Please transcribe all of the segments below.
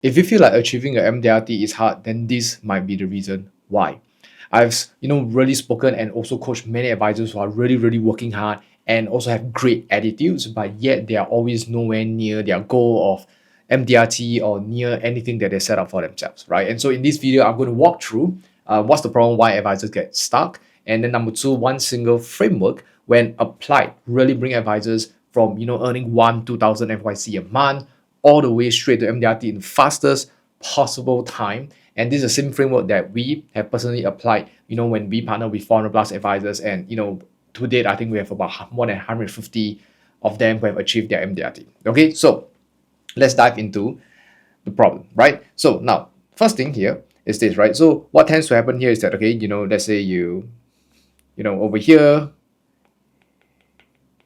If you feel like achieving a MDRT is hard, then this might be the reason why. I've really spoken and also coached many advisors who are really working hard and also have great attitudes, but yet they are always nowhere near their goal of MDRT or near anything that they set up for themselves, right? And so in this video, I'm going to walk through what's the problem, why advisors get stuck, and then number two, one single framework when applied really bring advisors from earning 2,000 FYC a month all the way straight to MDRT in the fastest possible time. And this is the same framework that we have personally applied, when we partner with 400 plus advisors. And, to date, I think we have about more than 150 of them who have achieved their MDRT. Okay, so let's dive into the problem, right? So now, first thing here is this, right? So what tends to happen here is that, okay, let's say over here,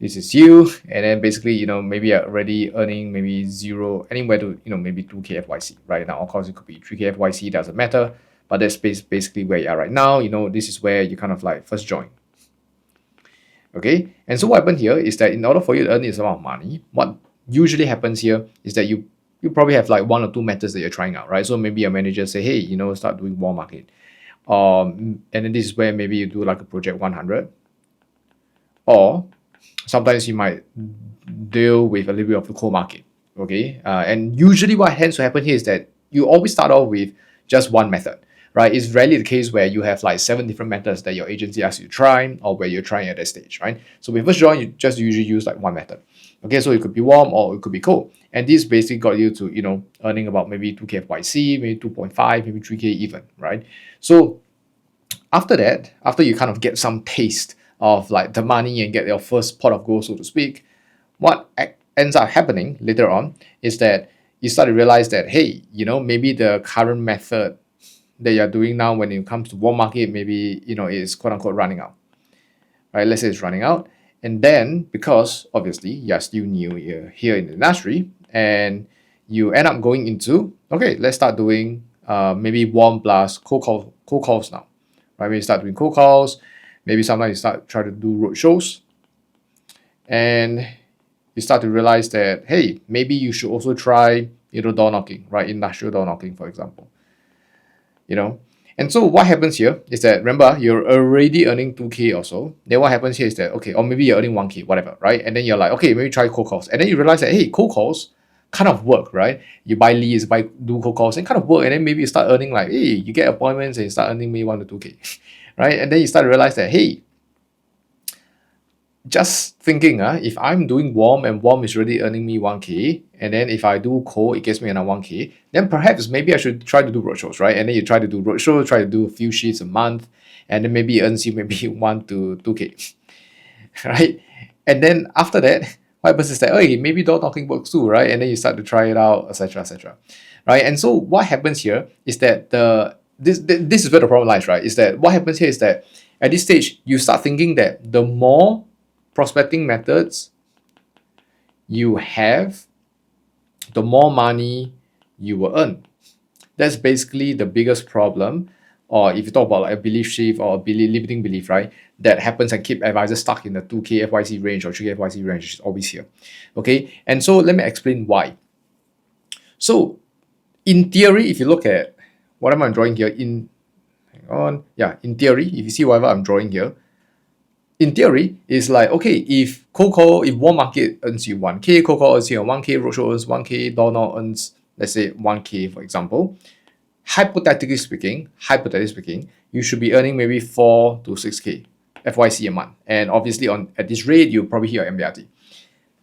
this is you, and then basically maybe you're already earning maybe zero, anywhere to maybe 2k FYC right now. Of course it could be 3k FYC, doesn't matter, but that's basically where you are right now. This is where you kind of like first join. Okay, and so what happened here is that in order for you to earn this amount of money, what usually happens here is that you probably have like one or two methods that you're trying out, right? So maybe your manager say, hey, start doing warm market, and then this is where maybe you do like a project 100, or sometimes you might deal with a little bit of the cold market. Okay, and usually what tends to happen here is that you always start off with just one method, right? It's rarely the case where you have like 7 different methods that your agency asks you to try, or where you're trying at that stage, right? So when you first join, you just usually use like one method. Okay, so it could be warm or it could be cold, and this basically got you to earning about maybe 2k FYC, maybe 2.5, maybe 3k even, right? So after that, after you kind of get some taste of like the money and get your first pot of gold, so to speak, what ends up happening later on is that you start to realize that, hey, maybe the current method that you're doing now when it comes to warm market, maybe, is quote unquote running out, right? Let's say it's running out. And then because obviously you're still new here in the industry, and you end up going into, okay, let's start doing maybe warm plus cold calls now, right? When you start doing cold calls, maybe sometimes you start trying to do road shows, and you start to realize that, hey, maybe you should also try, door knocking, right? Industrial door knocking, for example. And so what happens here is that, remember, you're already earning 2k or so. Then what happens here is that, okay, or maybe you're earning 1k, whatever, right? And then you're like, okay, maybe try cold calls. And then you realize that, hey, cold calls kind of work, right? You buy leads, do cold calls, and kind of work. And then maybe you start earning like, hey, you get appointments and you start earning maybe 1 to 2k, right? And then you start to realize that, hey, just thinking, if I'm doing warm and warm is already earning me 1k, and then if I do cold, it gets me another 1k, then perhaps maybe I should try to do roadshows, right? And then you try to do roadshows, try to do a few sheets a month, and then maybe it earns you maybe 1 to 2k, right? And then after that, what happens is that, hey, maybe door knocking works too, right? And then you start to try it out, etc., right? And so what happens here is that this is where the problem lies, right? Is that what happens here is that at this stage, you start thinking that the more prospecting methods you have, the more money you will earn. That's basically the biggest problem, or if you talk about like a belief shift or a limiting belief, right, that happens and keep advisors stuck in the 2k FYC range or 3k FYC range, which is always here. Okay, and so let me explain why. So in theory, if you look at what am I drawing here, in theory, if you see whatever I'm drawing here, in theory, it's like, okay, if warm market earns you 1k, cold call earns you 1k, roadshow earns 1k, door knock earns, let's say 1k, for example, hypothetically speaking, you should be earning maybe 4 to 6k FYC a month. And obviously at this rate, you'll probably hit your MDRT.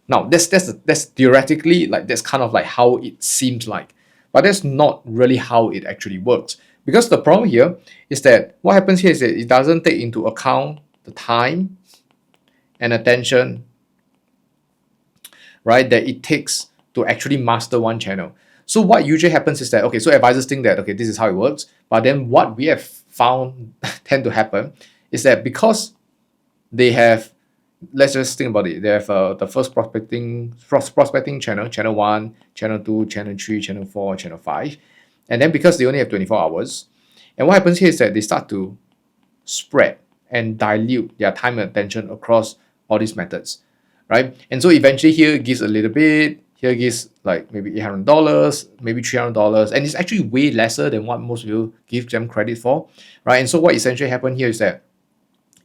Now, that's theoretically, like, that's kind of like how it seems like, but that's not really how it actually works. Because the problem here is that what happens here is that it doesn't take into account the time and attention, right, that it takes to actually master one channel. So what usually happens is that, okay, so advisors think that, okay, this is how it works, but then what we have found tend to happen is that because they have, let's just think about it, they have the first prospecting channel 1, channel 2, channel 3, channel 4, channel 5, and then because they only have 24 hours, and what happens here is that they start to spread and dilute their time and attention across all these methods, right? And so eventually here it gives a little bit, Here gives like maybe $800, maybe $300, and it's actually way lesser than what most people give them credit for, right? And so what essentially happened here is that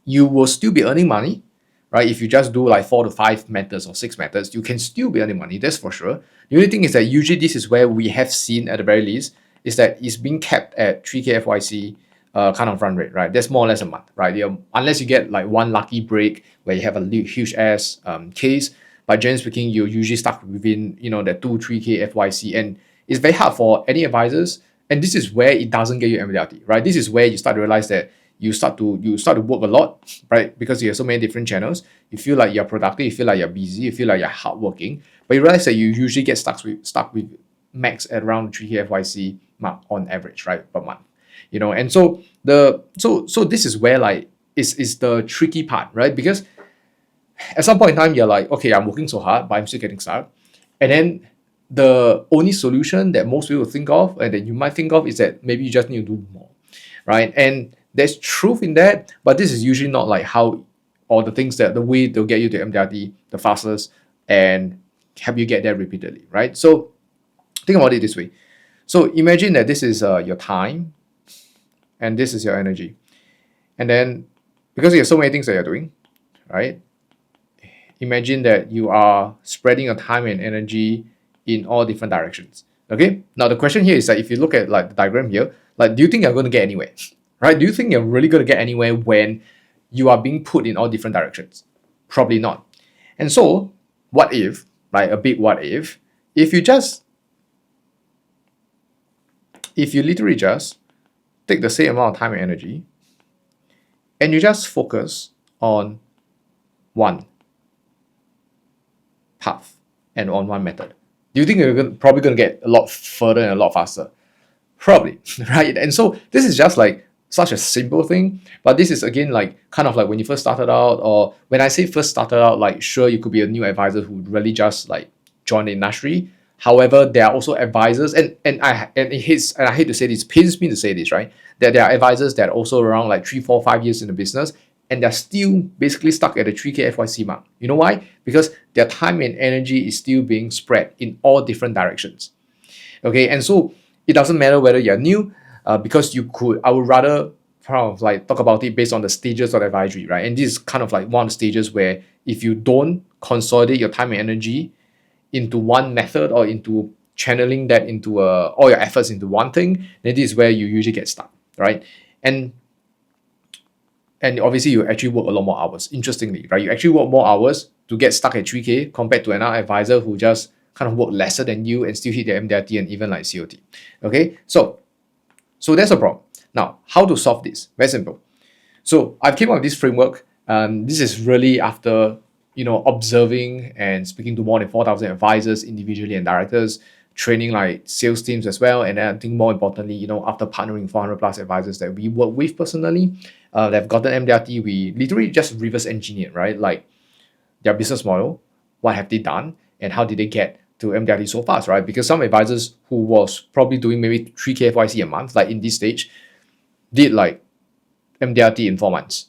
you will still be earning money, right? If you just do like 4 to 5 methods or 6 methods, you can still be earning money, that's for sure. The only thing is that usually this is where we have seen at the very least is that it's being kept at 3K FYC kind of run rate, right? That's more or less a month, right? Unless you get like one lucky break where you have a huge ass case, but generally speaking, you're usually stuck within, the 2-3K FYC, and it's very hard for any advisors. And this is where it doesn't get you MDRT, right? This is where you start to realize that you start to work a lot, right? Because you have so many different channels. You feel like you're productive, you feel like you're busy, you feel like you're hardworking, but you realize that you usually get stuck with max at around 3K FYC mark on average, right, per month. And so this is where like is the tricky part, right? Because at some point in time you're like, okay, I'm working so hard, but I'm still getting stuck. And then the only solution that most people think of and that you might think of is that maybe you just need to do more, right? And there's truth in that, but this is usually not like how or the way they'll get you to MDRT the fastest and help you get there repeatedly, right? So think about it this way. So imagine that this is your time and this is your energy. And then because you have so many things that you're doing, right? Imagine that you are spreading your time and energy in all different directions. Okay. Now the question here is that if you look at like the diagram here, like do you think you're going to get anywhere? Right? Do you think you're really going to get anywhere when you are being put in all different directions? Probably not. And so, what if, like a big what if you literally just take the same amount of time and energy and you just focus on one path and on one method? Do you think you're probably going to get a lot further and a lot faster? Probably, right? And so this is just like such a simple thing, but this is again like kind of like when you first started out, or when I say first started out, like sure you could be a new advisor who really just like join the industry. However, there are also advisors, and I hate to say this, pains me to say this, right? That there are advisors that are also around like 3, 4, 5 years in the business, and they're still basically stuck at the 3K FYC mark. You know why? Because their time and energy is still being spread in all different directions. Okay, and so it doesn't matter whether you're new, because I would rather kind of like talk about it based on the stages of advisory, right? And this is kind of like one of the stages where if you don't consolidate your time and energy into one method or into channeling that into all your efforts into one thing, then this is where you usually get stuck, right? And obviously you actually work a lot more hours, interestingly, right? You actually work more hours to get stuck at 3K compared to another advisor who just kind of work lesser than you and still hit the MDRT and even like COT. Okay, so that's a problem. Now, how to solve this? Very simple. So I've came up with this framework. This is really after observing and speaking to more than 4,000 advisors individually and directors, training like sales teams as well, and then I think more importantly, after partnering 400 plus advisors that we work with personally, that have gotten MDRT, we literally just reverse engineered, right? Like their business model, what have they done, and how did they get to MDRT so fast, right? Because some advisors who was probably doing maybe 3K FYC a month, like in this stage, did like MDRT in 4 months,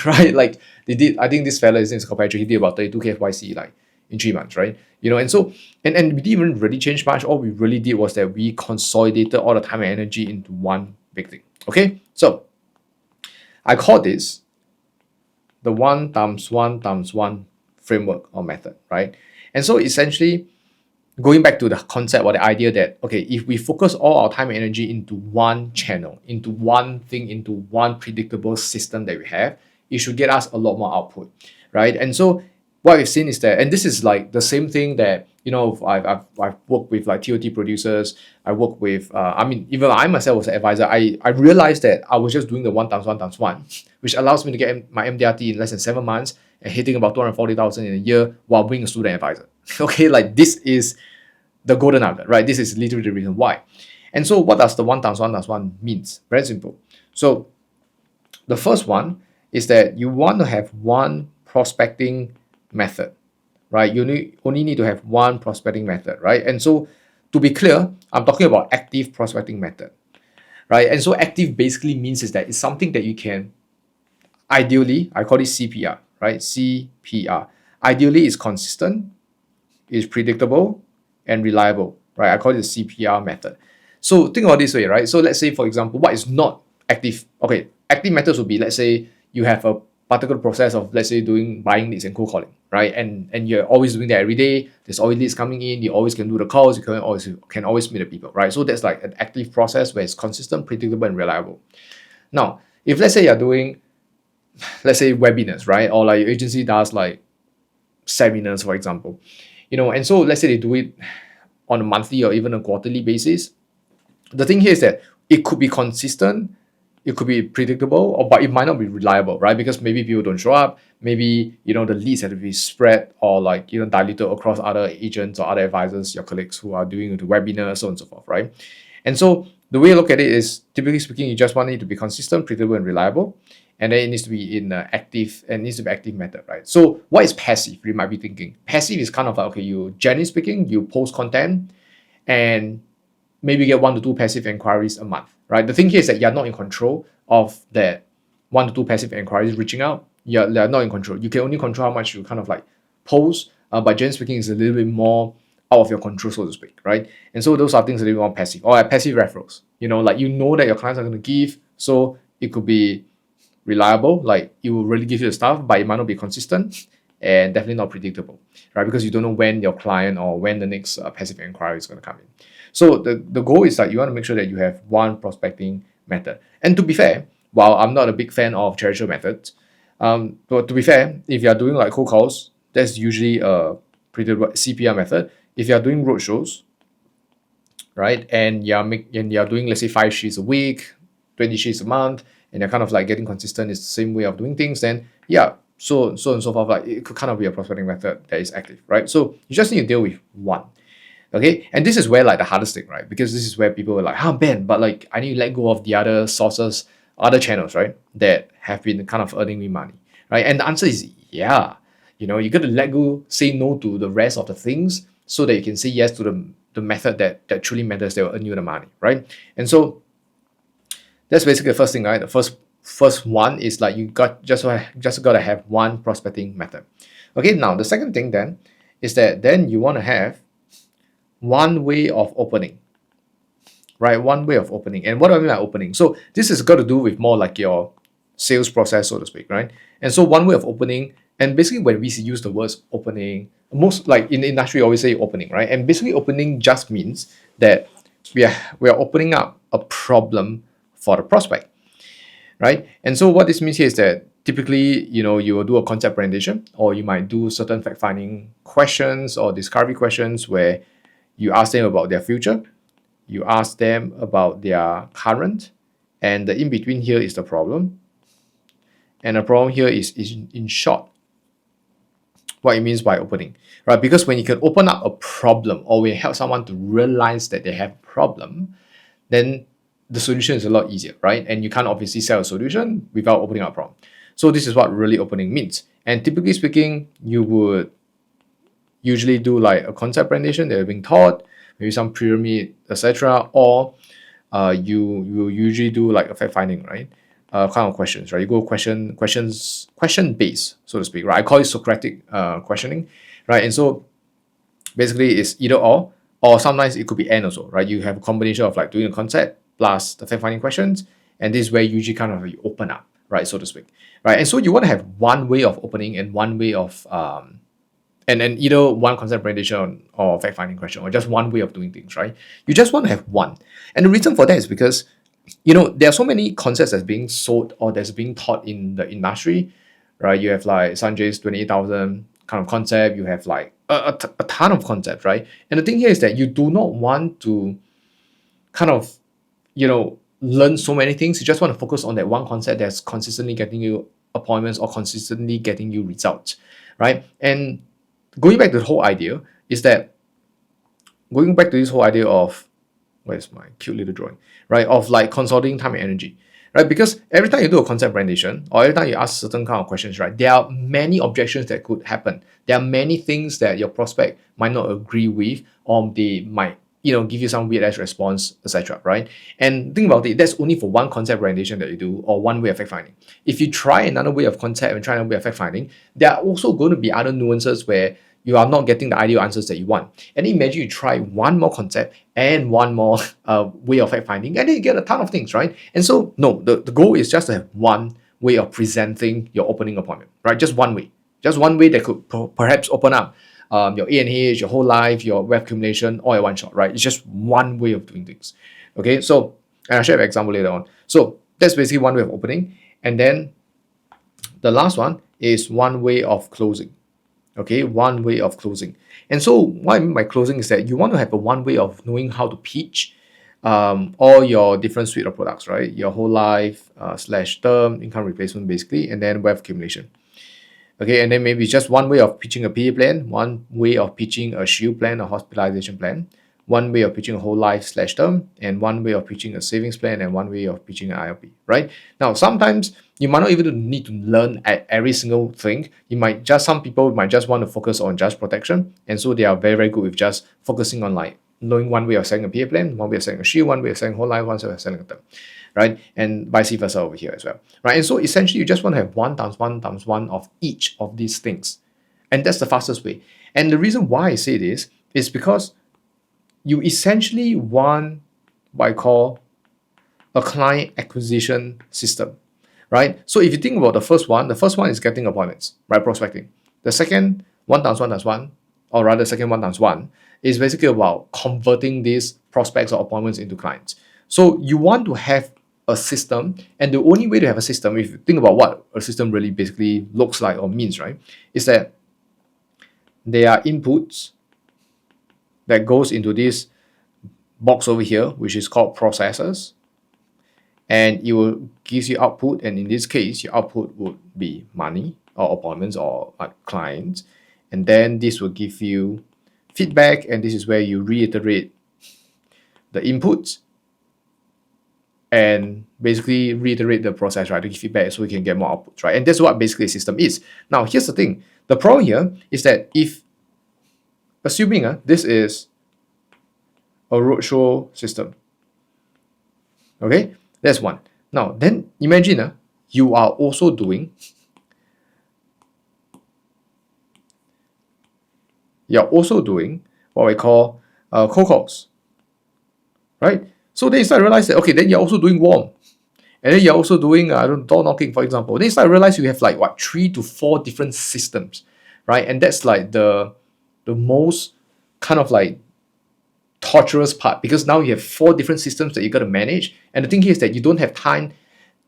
right? Like they did, I think this fella, his name is Patrick, he did about 32K FYC like in 3 months, right? And so, and we didn't even really change much. All we really did was that we consolidated all the time and energy into one big thing. Okay, so I call this the 1 times 1 times 1 framework or method, right? And so essentially, going back to the concept or the idea that, okay, if we focus all our time and energy into one channel, into one thing, into one predictable system that we have, it should get us a lot more output, right? And so what we've seen is that, and this is like the same thing that, I've worked with like TOT producers, I work with, even I myself was an advisor, I realized that I was just doing the 1 times 1 times 1, which allows me to get my MDRT in less than 7 months and hitting about 240,000 in a year while being a student advisor. Okay, like this is the golden nugget, right? This is literally the reason why. And so what does the 1 times 1 times 1 means? Very simple. So the first one is that you want to have one prospecting method, right? You only need to have one prospecting method, right? And so to be clear, I'm talking about active prospecting method, right? And so active basically means is that it's something that you can, ideally, I call it CPR, right? CPR. Ideally, it's consistent, it's predictable, and reliable, right? I call it the CPR method. So think about this way, right? So let's say, for example, what is not active? Okay, active methods would be, let's say you have a particular process of, let's say, doing buying leads and cold calling, right? And you're always doing that every day. There's always leads coming in. You always can do the calls. You can always meet the people, right? So that's like an active process where it's consistent, predictable, and reliable. Now, if let's say you're doing, let's say, webinars, right? Or like your agency does like seminars, for example, and so let's say they do it on a monthly or even a quarterly basis. The thing here is that it could be consistent, it could be predictable, but it might not be reliable, right? Because maybe people don't show up, maybe the leads have to be spread or like diluted across other agents or other advisors, your colleagues who are doing the webinar, so on and so forth, right? And so the way I look at it is, typically speaking, you just want it to be consistent, predictable, and reliable, and then it needs to be in active method, right? So what is passive? You might be thinking passive is kind of like, okay, you generally speaking, you post content and maybe get 1 to 2 passive inquiries a month, right? The thing here is that you're not in control of that 1 to 2 passive inquiries reaching out. You're not in control. You can only control how much you kind of like post, but generally speaking, is a little bit more out of your control, so to speak, right? And so those are things a little bit more passive, or like passive referrals. Like that your clients are going to give, so it could be reliable, like it will really give you the stuff, but it might not be consistent and definitely not predictable, right? Because you don't know when your client or when the next passive inquiry is going to come in. So the goal is that you want to make sure that you have one prospecting method. And to be fair, while I'm not a big fan of traditional methods, but to be fair, if you are doing like cold calls, that's usually a predictable CPR method. If you are doing roadshows, right, and you're doing, let's say, 5 sheets a week, 20 sheets a month, and you're kind of like getting consistent, it's the same way of doing things, then yeah, so and so forth, like it could kind of be a prospecting method that is active, right? So you just need to deal with one. Okay, and this is where like the hardest thing, right? Because this is where people are like, Ben, but like I need to let go of the other sources, other channels, right, that have been kind of earning me money, right? And the answer is yeah. You got to let go, say no to the rest of the things so that you can say yes to the method that truly matters, that will earn you the money, right? And so that's basically the first thing, right? The first one is like you just got to have one prospecting method. Okay, now the second thing then is that then you want to have one way of opening, right? One way of opening. And what do I mean by opening? So this has got to do with more like your sales process, so to speak, right? And so one way of opening, and basically when we use the words opening, most like in the industry always say opening, right? And basically opening just means that we are opening up a problem for the prospect, right? And so what this means here is that typically, you will do a concept presentation, or you might do certain fact-finding questions or discovery questions where you ask them about their future, you ask them about their current, and the in-between here is the problem. And the problem here is in short, what it means by opening, right? Because when you can open up a problem, or when you help someone to realize that they have a problem, then the solution is a lot easier, right? And you can't obviously sell a solution without opening up a problem. So this is what really opening means. And typically speaking, you would usually do like a concept presentation that you're being taught, maybe some pyramid, etc. Or you usually do like a fact finding, right? Kind of questions, right? You go question based, so to speak, right? I call it Socratic questioning, right? And so basically it's either or sometimes it could be and also, right? You have a combination of like doing a concept plus the fact finding questions, and this is where usually kind of you open up, right, so to speak, right? And so you want to have one way of opening and one way of and then either one concept presentation or fact finding question, or just one way of doing things, right? You just want to have one. And the reason for that is because there are so many concepts that's being sold or that's being taught in the industry, right? You have like Sanjay's 28,000 kind of concept, you have like a ton of concepts, right? And the thing here is that you do not want to kind of learn so many things. You just want to focus on that one concept that's consistently getting you appointments or consistently getting you results, right? And going back to the whole idea is that going back to this whole idea of where's my cute little drawing, right? Of like consolidating time and energy, right? Because every time you do a concept presentation or every time you ask certain kind of questions, right, there are many objections that could happen. There are many things that your prospect might not agree with, or they might give you some weird ass response, etc., right? And think about it, that's only for one concept presentation that you do, or one way of fact finding. If you try another way of concept and try another way of fact finding, there are also going to be other nuances where you are not getting the ideal answers that you want. And imagine you try one more concept and one more way of fact finding, and then you get a ton of things, right? And so, no, the goal is just to have one way of presenting your opening appointment, right? Just one way. Just one way that could perhaps open up your A&H, your whole life, your web accumulation, all at one shot, right? It's just one way of doing things. Okay, so, and I'll share an example later on. So that's basically one way of opening. And then the last one is one way of closing. Okay, one way of closing. And so what I mean by closing is that you want to have a one way of knowing how to pitch all your different suite of products, right? Your whole life slash term, income replacement basically, and then wealth accumulation. Okay, and then maybe just one way of pitching a PA plan, one way of pitching a shield plan, a hospitalization plan, one way of pitching a whole life slash term, and one way of pitching a savings plan, and one way of pitching an ILP, right? Now, sometimes you might not even need to learn at every single thing. Some people might just want to focus on just protection, and so they are very, very good with just focusing on like knowing one way of selling a PA plan, one way of selling a shield, one way of selling whole life, one way of selling a term, right? And vice versa over here as well, right? And so essentially, you just want to have 1 times 1 times 1 of each of these things. And that's the fastest way. And the reason why I say this is because you essentially want what I call a client acquisition system, right? So if you think about the first one is getting appointments, right? Prospecting. The second, 1 times 1 times 1, or rather second 1 times 1, is basically about converting these prospects or appointments into clients. So you want to have a system, and the only way to have a system, if you think about what a system really basically looks like or means, right, is that there are inputs that goes into this box over here, which is called processes, and it will give you output, and in this case, your output would be money or appointments or clients, and then this will give you feedback, and this is where you reiterate the inputs and basically reiterate the process, right, to give feedback so we can get more outputs, right? And that's what basically a system is. Now, here's the thing. The problem here is that if, assuming this is a roadshow system, okay, that's one. Now, then imagine you are also doing what we call cold calls, right? So then you start to realize that, okay, then you're also doing warm. And then you're also doing door knocking, for example. Then you start to realize you have like, 3 to 4 different systems, right? And that's like the most kind of like torturous part, because now you have 4 different systems that you got to manage. And the thing here is that you don't have time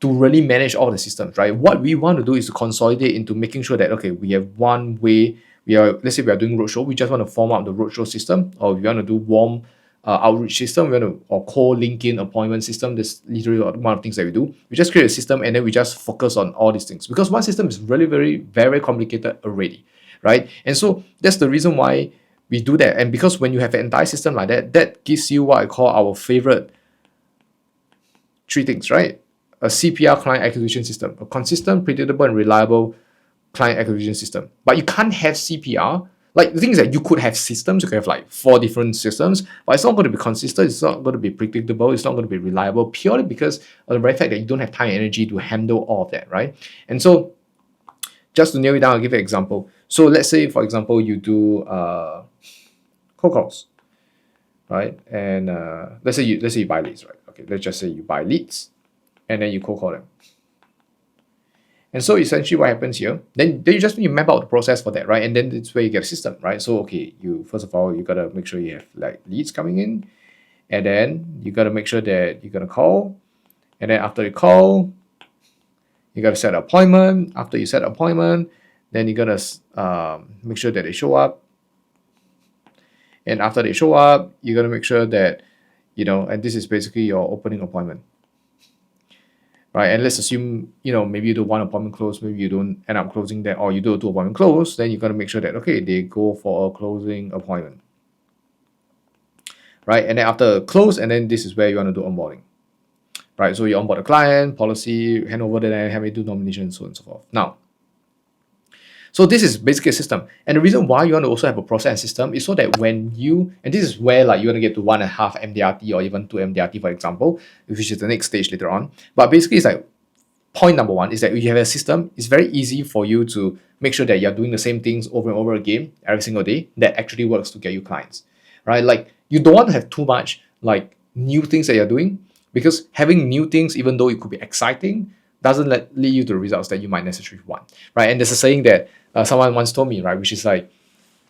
to really manage all the systems, right? What we want to do is to consolidate into making sure that, okay, we have one way. Let's say we are doing roadshow, we just want to form out the roadshow system, or we want to do warm outreach system, or call link-in appointment system. That's literally one of the things that we do. We just create a system, and then we just focus on all these things, because one system is really very, very complicated already, right? And so that's the reason why we do that. And because when you have an entire system like that, that gives you what I call our favorite 3 things, right? A CPR, client acquisition system, a consistent, predictable, and reliable client acquisition system. But you can't have CPR. Like, the thing is that you could have systems, you could have like 4 different systems, but it's not going to be consistent, it's not going to be predictable, it's not going to be reliable, purely because of the very fact that you don't have time and energy to handle all of that, right? And so, just to nail it down, I'll give you an example. So let's say, for example, you do cold calls, right? And let's say you buy leads, right? Okay, let's just say you buy leads, and then you cold call them. And so essentially what happens here, then you just need to map out the process for that, right? And then it's where you get a system, right? So, okay, first of all, you got to make sure you have like leads coming in, and then you got to make sure that you're going to call, and then after you call, you got to set an appointment. After you set an appointment, then you're going to make sure that they show up. And after they show up, you're going to make sure that, and this is basically your opening appointment. Right, and let's assume, maybe you do 1 appointment close, maybe you don't end up closing that, or you do a 2 appointment close, then you got to make sure that, okay, they go for a closing appointment. Right, and then after close, and then this is where you want to do onboarding. Right, so you onboard the client, policy, hand over, then have it do nomination, so on and so forth. Now, so this is basically a system. And the reason why you want to also have a process and system is so that when and this is where like you want to get to 1.5 MDRT or even 2 MDRT, for example, which is the next stage later on. But basically it's like point number one is that if you have a system, it's very easy for you to make sure that you're doing the same things over and over again every single day that actually works to get you clients, right? Like you don't want to have too much like new things that you're doing, because having new things, even though it could be exciting, doesn't lead you to the results that you might necessarily want, right? And there's a saying that someone once told me, right, which is like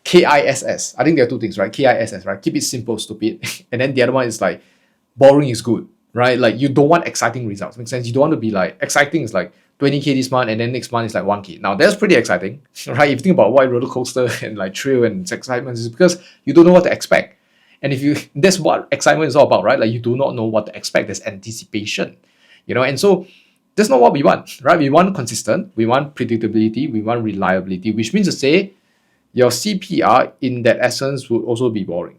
KISS. I think there are two things, right? KISS, right? Keep it simple, stupid. And then the other one is like boring is good, right? Like you don't want exciting results. Makes sense? You don't want to be like exciting is like 20K this month and then next month is like 1K. Now that's pretty exciting, right? If you think about why roller coaster and like thrill and excitement is because you don't know what to expect. And if you that's what excitement is all about, right? Like you do not know what to expect. There's anticipation, and so that's not what we want, right? We want consistent, we want predictability, we want reliability, which means to say your CPR in that essence would also be boring,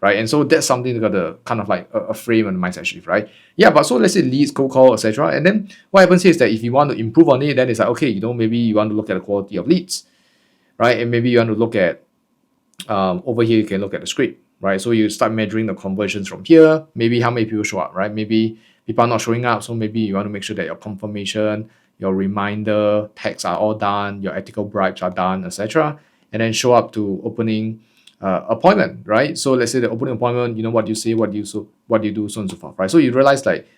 right? And so that's something that got a kind of like a frame and mindset shift, right? Yeah, but so let's say leads, cold call, etc. And then what happens here is that if you want to improve on it, then it's like, okay, maybe you want to look at the quality of leads, right? And maybe you want to look at over here, you can look at the script, right? So you start measuring the conversions from here, maybe how many people show up, right? Maybe people are not showing up, so maybe you want to make sure that your confirmation, your reminder tags are all done, your ethical bribes are done, etc. And then show up to opening appointment, right? So let's say the opening appointment, what you say, what you do, so on and so forth, right? So you realize like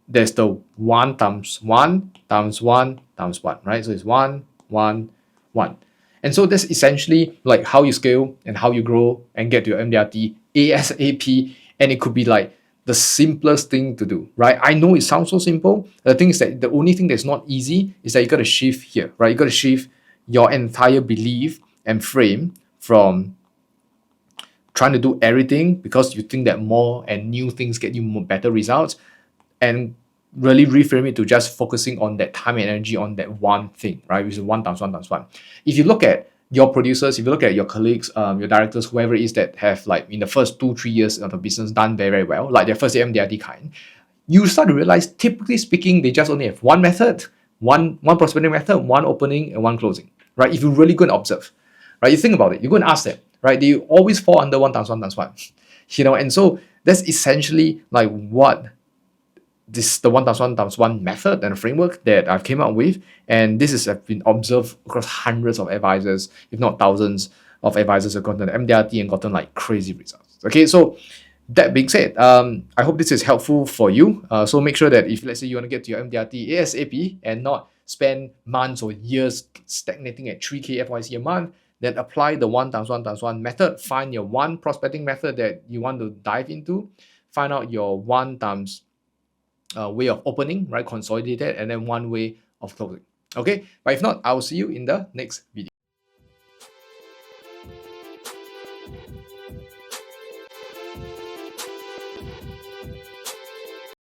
there's the 1 times 1 times 1 times 1, right? So it's 1, 1, 1. And so that's essentially like how you scale and how you grow and get to your MDRT ASAP. And it could be like the simplest thing to do, right? I know it sounds so simple. The thing is that the only thing that's not easy is that you got to shift here, right? You got to shift your entire belief and frame from trying to do everything because you think that more and new things get you more better results, and really reframe it to just focusing on that time and energy on that one thing, right? Which is 1 times 1 times 1. If you look at your producers, if you look at your colleagues, your directors, whoever it is that have like in the first 2-3 years of the business done very, very well, like their first MDRT kind, you start to realize, typically speaking, they just only have one method, one prospecting method, one opening, and one closing, right? If you really go and observe, right? You think about it, you go and ask them, right? They always fall under 1 times 1 times 1, and so that's essentially like what the 1 times 1 times 1 method and framework that I've came up with. And this has been observed across hundreds of advisors, if not thousands of advisors who have gotten the MDRT and gotten like crazy results. Okay, so that being said, I hope this is helpful for you. So make sure that if let's say you want to get to your MDRT ASAP and not spend months or years stagnating at 3K FYC a month, then apply the 1 times 1 times 1 method. Find your one prospecting method that you want to dive into. Find out your 1 times way of opening, right? Consolidate it, and then 1 way of closing. Okay, but if not, I will see you in the next video.